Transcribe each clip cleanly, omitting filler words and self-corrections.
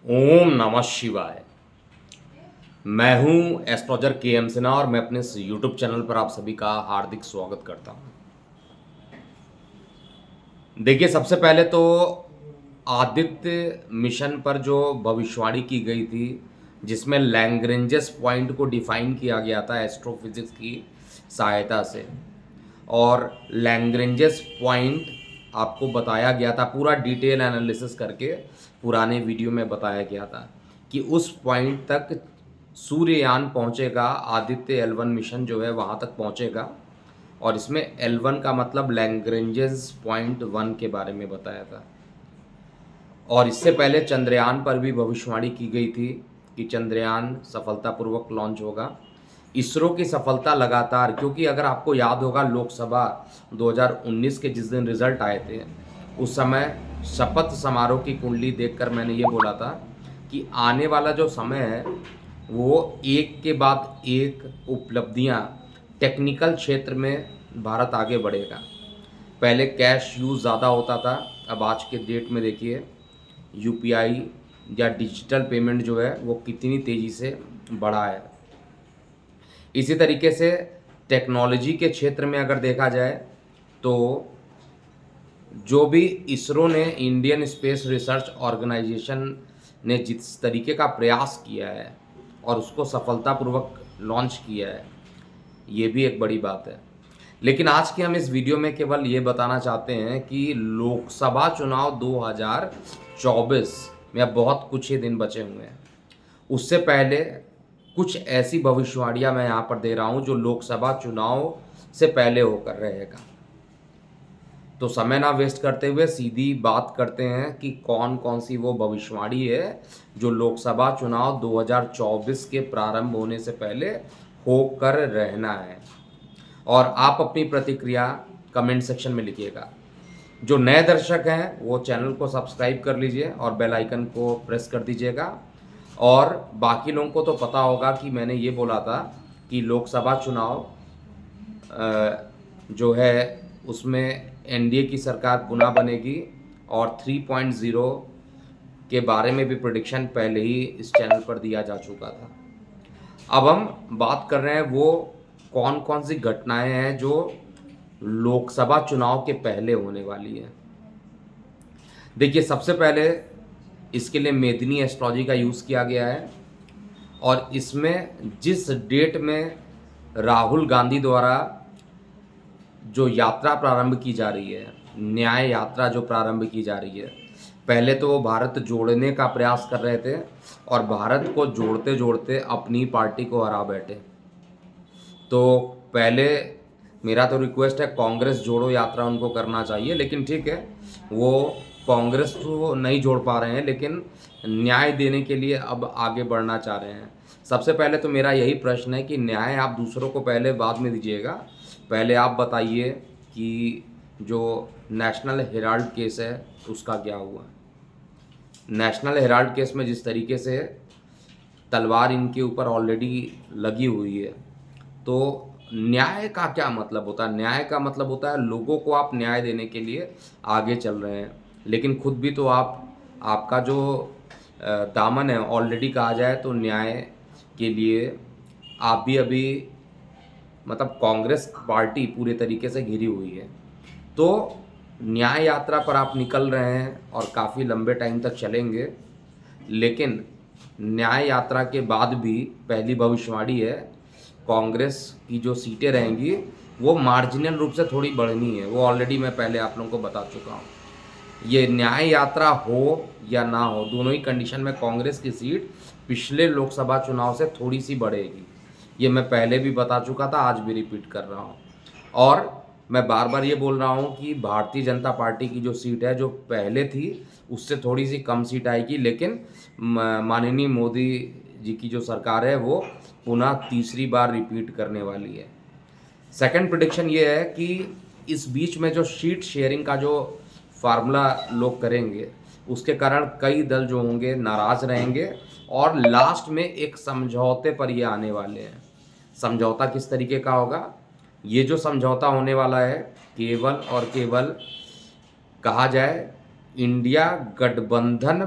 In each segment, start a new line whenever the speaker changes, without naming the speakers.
ओम नमः शिवाय। मैं हूं एस्ट्रोलॉजर के एम सिन्हा और मैं अपने इस यूट्यूब चैनल पर आप सभी का हार्दिक स्वागत करता हूं। देखिए, सबसे पहले तो आदित्य मिशन पर जो भविष्यवाणी की गई थी, जिसमें लैग्रेंजेस पॉइंट को डिफाइन किया गया था एस्ट्रोफिजिक्स की सहायता से, और लैग्रेंजेस पॉइंट आपको बताया गया था, पूरा डिटेल एनालिसिस करके पुराने वीडियो में बताया गया था कि उस पॉइंट तक सूर्ययान पहुंचेगा, आदित्य L1 मिशन जो है वहां तक पहुंचेगा। और इसमें L1 का मतलब लैग्रेंजेस पॉइंट 1 के बारे में बताया था। और इससे पहले चंद्रयान पर भी भविष्यवाणी की गई थी कि चंद्रयान सफलतापूर्वक लॉन्च होगा। इसरो की सफलता लगातार, क्योंकि अगर आपको याद होगा लोकसभा 2019 के जिस दिन रिजल्ट आए थे, उस समय शपथ समारोह की कुंडली देखकर मैंने ये बोला था कि आने वाला जो समय है वो एक के बाद एक उपलब्धियां टेक्निकल क्षेत्र में भारत आगे बढ़ेगा। पहले कैश यूज़ ज़्यादा होता था, अब आज के डेट में देखिए यूपीआई या डिजिटल पेमेंट जो है वो कितनी तेज़ी से बढ़ा है। इसी तरीके से टेक्नोलॉजी के क्षेत्र में अगर देखा जाए तो जो भी इसरो ने, इंडियन स्पेस रिसर्च ऑर्गेनाइजेशन ने जिस तरीके का प्रयास किया है और उसको सफलतापूर्वक लॉन्च किया है, ये भी एक बड़ी बात है। लेकिन आज के हम इस वीडियो में केवल ये बताना चाहते हैं कि लोकसभा चुनाव 2024 में अब बहुत कुछ ही दिन बचे हुए हैं। उससे पहले कुछ ऐसी भविष्यवाणियां मैं यहाँ पर दे रहा हूँ जो लोकसभा चुनाव से पहले होकर रहेगा। तो समय ना वेस्ट करते हुए सीधी बात करते हैं कि कौन कौन सी वो भविष्यवाणी है जो लोकसभा चुनाव 2024 के प्रारंभ होने से पहले होकर रहना है। और आप अपनी प्रतिक्रिया कमेंट सेक्शन में लिखिएगा। जो नए दर्शक हैं वो चैनल को सब्सक्राइब कर लीजिए और बेल आइकन को प्रेस कर दीजिएगा। और बाकी लोगों को तो पता होगा कि मैंने ये बोला था कि लोकसभा चुनाव जो है उसमें एनडीए की सरकार पुनः बनेगी, और 3.0 के बारे में भी प्रेडिक्शन पहले ही इस चैनल पर दिया जा चुका था। अब हम बात कर रहे हैं वो कौन कौन सी घटनाएं हैं जो लोकसभा चुनाव के पहले होने वाली है। देखिए, सबसे पहले इसके लिए मेदिनी एस्ट्रोलॉजी का यूज़ किया गया है, और इसमें जिस डेट में राहुल गांधी द्वारा जो यात्रा प्रारंभ की जा रही है, न्याय यात्रा जो प्रारंभ की जा रही है, पहले तो वो भारत जोड़ने का प्रयास कर रहे थे और भारत को जोड़ते जोड़ते अपनी पार्टी को हरा बैठे। तो पहले मेरा तो रिक्वेस्ट है, कांग्रेस जोड़ो यात्रा उनको करना चाहिए, लेकिन ठीक है, वो कांग्रेस तो नहीं जोड़ पा रहे हैं, लेकिन न्याय देने के लिए अब आगे बढ़ना चाह रहे हैं। सबसे पहले तो मेरा यही प्रश्न है कि न्याय आप दूसरों को पहले बाद में दीजिएगा, पहले आप बताइए कि जो नेशनल हेराल्ड केस है उसका क्या हुआ। नेशनल हेराल्ड केस में जिस तरीके से तलवार इनके ऊपर ऑलरेडी लगी हुई है, तो न्याय का क्या मतलब होता है? न्याय का मतलब होता है लोगों को आप न्याय देने के लिए आगे चल रहे हैं, लेकिन खुद भी तो आपका जो दामन है ऑलरेडी कहा जाए तो न्याय के लिए आप भी अभी, मतलब कांग्रेस पार्टी पूरे तरीके से घिरी हुई है। तो न्याय यात्रा पर आप निकल रहे हैं और काफ़ी लंबे टाइम तक चलेंगे, लेकिन न्याय यात्रा के बाद भी पहली भविष्यवाणी है, कांग्रेस की जो सीटें रहेंगी वो मार्जिनल रूप से थोड़ी बढ़नी है। वो ऑलरेडी मैं पहले आप लोगों को बता चुका हूँ। ये न्याय यात्रा हो या ना हो, दोनों ही कंडीशन में कांग्रेस की सीट पिछले लोकसभा चुनाव से थोड़ी सी बढ़ेगी। ये मैं पहले भी बता चुका था, आज भी रिपीट कर रहा हूँ। और मैं बार बार ये बोल रहा हूँ कि भारतीय जनता पार्टी की जो सीट है, जो पहले थी उससे थोड़ी सी कम सीट आएगी, लेकिन माननीय मोदी जी की जो सरकार है वो पुनः तीसरी बार रिपीट करने वाली है। सेकंड प्रिडिक्शन ये है कि इस बीच में जो सीट शेयरिंग का जो फार्मूला लोग करेंगे, उसके कारण कई दल जो होंगे नाराज रहेंगे और लास्ट में एक समझौते पर ये आने वाले हैं। समझौता किस तरीके का होगा? ये जो समझौता होने वाला है, केवल और केवल कहा जाए इंडिया गठबंधन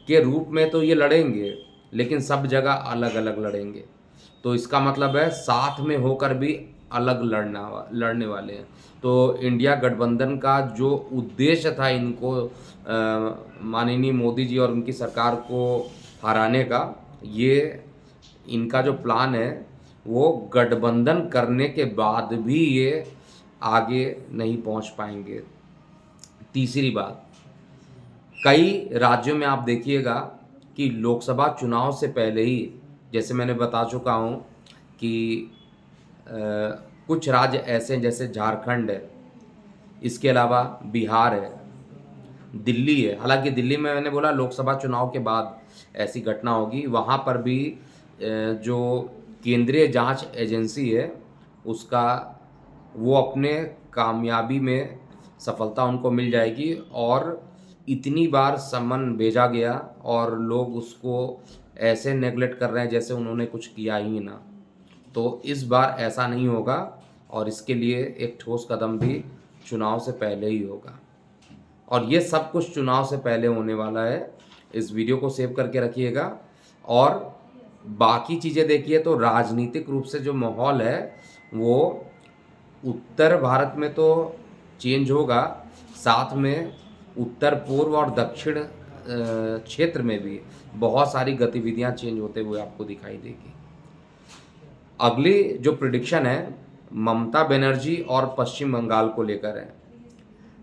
के रूप में तो ये लड़ेंगे, लेकिन सब जगह अलग अलग लड़ेंगे। तो इसका मतलब है साथ में होकर भी अलग लड़ने वाले हैं। तो इंडिया गठबंधन का जो उद्देश्य था इनको माननीय मोदी जी और उनकी सरकार को हराने का, ये इनका जो प्लान है वो गठबंधन करने के बाद भी ये आगे नहीं पहुंच पाएंगे। तीसरी बात, कई राज्यों में आप देखिएगा कि लोकसभा चुनाव से पहले ही, जैसे मैंने बता चुका हूँ कि कुछ राज्य ऐसे हैं जैसे झारखंड है, इसके अलावा बिहार है, दिल्ली है। हालांकि दिल्ली में मैंने बोला लोकसभा चुनाव के बाद ऐसी घटना होगी, वहाँ पर भी जो केंद्रीय जांच एजेंसी है उसका वो अपने कामयाबी में सफलता उनको मिल जाएगी, और इतनी बार समन भेजा गया और लोग उसको ऐसे नेगलेक्ट कर रहे हैं जैसे उन्होंने कुछ किया ही ना। तो इस बार ऐसा नहीं होगा, और इसके लिए एक ठोस कदम भी चुनाव से पहले ही होगा, और ये सब कुछ चुनाव से पहले होने वाला है। इस वीडियो को सेव करके रखिएगा, और बाकी चीज़ें देखिए तो राजनीतिक रूप से जो माहौल है वो उत्तर भारत में तो चेंज होगा, साथ में उत्तर पूर्व और दक्षिण क्षेत्र में भी बहुत सारी गतिविधियां चेंज होते हुए आपको दिखाई देगी। अगली जो प्रिडिक्शन है ममता बनर्जी और पश्चिम बंगाल को लेकर है।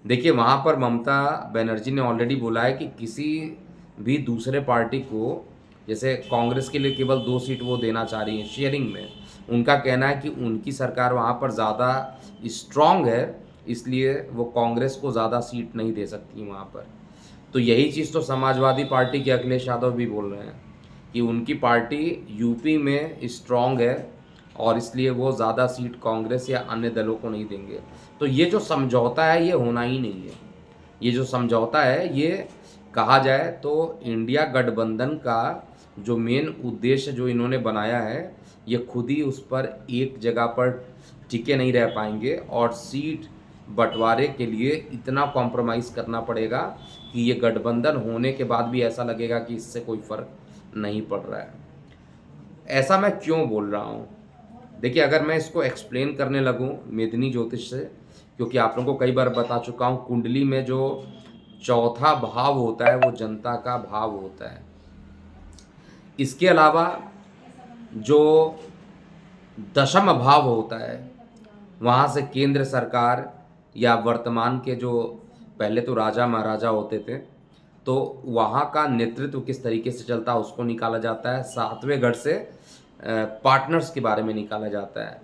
देखिए वहाँ पर ममता बनर्जी ने ऑलरेडी बोला है कि किसी भी दूसरे पार्टी को, जैसे कांग्रेस के लिए केवल 2 सीट वो देना चाह रही हैं शेयरिंग में। उनका कहना है कि उनकी सरकार वहाँ पर ज़्यादा स्ट्रांग है, इसलिए वो कांग्रेस को ज़्यादा सीट नहीं दे सकती वहाँ पर। तो यही चीज़ तो समाजवादी पार्टी के अखिलेश यादव भी बोल रहे हैं कि उनकी पार्टी यूपी में स्ट्रांग है और इसलिए वो ज़्यादा सीट कांग्रेस या अन्य दलों को नहीं देंगे। तो ये जो समझौता है ये होना ही नहीं है। ये जो समझौता है ये कहा जाए तो इंडिया गठबंधन का जो मेन उद्देश्य जो इन्होंने बनाया है, ये खुद ही उस पर एक जगह पर टिके नहीं रह पाएंगे, और सीट बंटवारे के लिए इतना कॉम्प्रोमाइज़ करना पड़ेगा कि ये गठबंधन होने के बाद भी ऐसा लगेगा कि इससे कोई फ़र्क नहीं पड़ रहा है। ऐसा मैं क्यों बोल रहा हूँ? देखिए अगर मैं इसको एक्सप्लेन करने लगूँ मेदिनी ज्योतिष से, क्योंकि आप लोगों को कई बार बता चुका हूँ कुंडली में जो चौथा भाव होता है वो जनता का भाव होता है। इसके अलावा जो दशम भाव होता है वहाँ से केंद्र सरकार या वर्तमान के जो पहले तो राजा महाराजा होते थे, तो वहाँ का नेतृत्व किस तरीके से चलता है उसको निकाला जाता है। 7वें घर से पार्टनर्स के बारे में निकाला जाता है,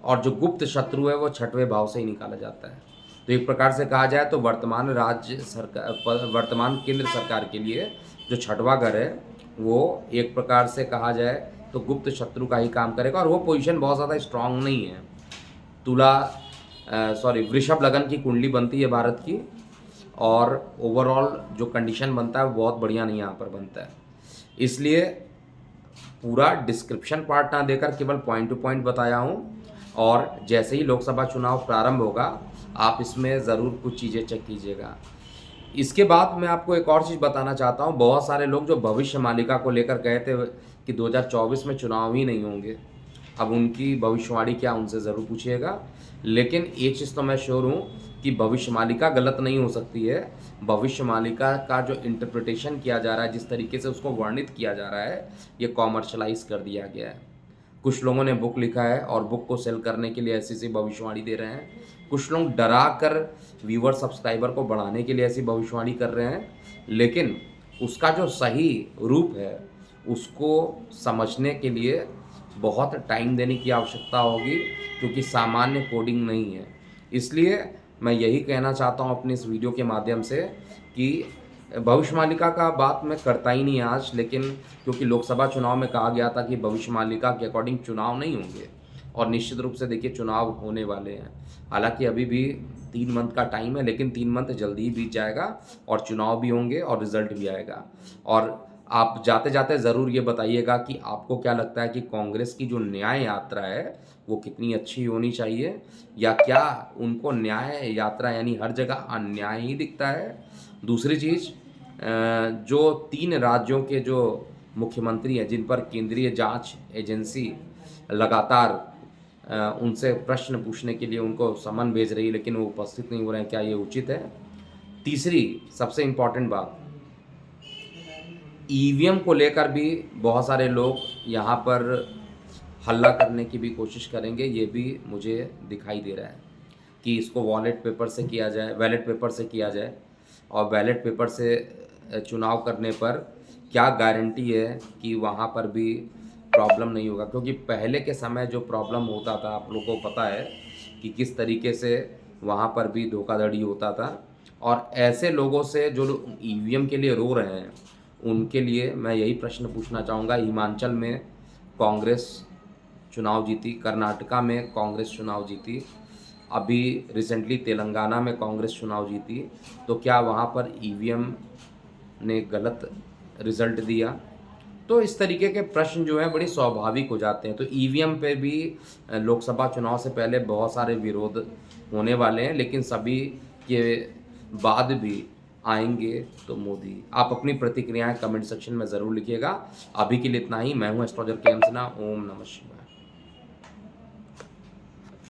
और जो गुप्त शत्रु है वो 6वें भाव से ही निकाला जाता है। तो एक प्रकार से कहा जाए तो वर्तमान राज्य सरकार, वर्तमान केंद्र सरकार के लिए जो 6वां घर है वो एक प्रकार से कहा जाए तो गुप्त शत्रु का ही काम करेगा, और वो पोजीशन बहुत ज़्यादा स्ट्रांग नहीं है। वृषभ लगन की कुंडली बनती है भारत की, और ओवरऑल जो कंडीशन बनता है वो बहुत बढ़िया नहीं यहाँ पर बनता है। इसलिए पूरा डिस्क्रिप्शन पार्ट ना देकर केवल पॉइंट टू पॉइंट बताया हूँ, और जैसे ही लोकसभा चुनाव प्रारंभ होगा आप इसमें ज़रूर कुछ चीज़ें चेक कीजिएगा। इसके बाद मैं आपको एक और चीज़ बताना चाहता हूँ। बहुत सारे लोग जो भविष्य मालिका को लेकर कहे थे कि 2024 में चुनाव ही नहीं होंगे, अब उनकी भविष्यवाणी क्या उनसे ज़रूर पूछिएगा। लेकिन एक चीज़ तो मैं श्योर हूँ कि भविष्यमालिका गलत नहीं हो सकती है। भविष्यमालिका का जो इंटरप्रिटेशन किया जा रहा है, जिस तरीके से उसको वर्णित किया जा रहा है, ये कॉमर्शलाइज कर दिया गया है। कुछ लोगों ने बुक लिखा है और बुक को सेल करने के लिए ऐसी ऐसी भविष्यवाणी दे रहे हैं। कुछ लोग डरा कर व्यूअर सब्सक्राइबर को बढ़ाने के लिए ऐसी भविष्यवाणी कर रहे हैं, लेकिन उसका जो सही रूप है उसको समझने के लिए बहुत टाइम देने की आवश्यकता होगी, क्योंकि सामान्य कोडिंग नहीं है। इसलिए मैं यही कहना चाहता हूँ अपने इस वीडियो के माध्यम से कि भविष्यमालिका का बात मैं करता ही नहीं आज, लेकिन क्योंकि लोकसभा चुनाव में कहा गया था कि भविष्यमालिका के अकॉर्डिंग चुनाव नहीं होंगे, और निश्चित रूप से देखिए चुनाव होने वाले हैं। हालांकि अभी भी 3 मंथ का टाइम है, लेकिन 3 मंथ जल्दी ही बीत जाएगा और चुनाव भी होंगे और रिजल्ट भी आएगा। और आप जाते जाते ज़रूर ये बताइएगा कि आपको क्या लगता है कि कांग्रेस की जो न्याय यात्रा है वो कितनी अच्छी होनी चाहिए, या क्या उनको न्याय यात्रा यानी हर जगह अन्याय ही दिखता है। दूसरी चीज़, जो 3 राज्यों के जो मुख्यमंत्री हैं, जिन पर केंद्रीय जांच एजेंसी लगातार उनसे प्रश्न पूछने के लिए उनको समन भेज रही है, लेकिन वो उपस्थित नहीं हो रहे हैं, क्या ये उचित है? तीसरी सबसे इम्पोर्टेंट बात, ईवीएम को लेकर भी बहुत सारे लोग यहाँ पर हल्ला करने की भी कोशिश करेंगे, ये भी मुझे दिखाई दे रहा है कि इसको बैलेट पेपर से किया जाए और बैलेट पेपर से चुनाव करने पर क्या गारंटी है कि वहाँ पर भी प्रॉब्लम नहीं होगा, क्योंकि पहले के समय जो प्रॉब्लम होता था आप लोगों को पता है कि किस तरीके से वहाँ पर भी धोखाधड़ी होता था। और ऐसे लोगों से जो लोग ईवीएम के लिए रो रहे हैं, उनके लिए मैं यही प्रश्न पूछना चाहूँगा। हिमाचल में कांग्रेस चुनाव जीती, कर्नाटका में कांग्रेस चुनाव जीती, अभी रिसेंटली तेलंगाना में कांग्रेस चुनाव जीती, तो क्या वहाँ पर ईवीएम ने गलत रिजल्ट दिया? तो इस तरीके के प्रश्न जो हैं बड़े स्वाभाविक हो जाते हैं। तो ईवीएम पे भी लोकसभा चुनाव से पहले बहुत सारे विरोध होने वाले हैं, लेकिन सभी के बाद भी आएँगे तो मोदी। आप अपनी प्रतिक्रियाएँ कमेंट सेक्शन में ज़रूर लिखिएगा। अभी के लिए इतना ही। मैं हूँ एस्ट्रोलॉजर के एम सिन्हा। ओम नमः शिवाय।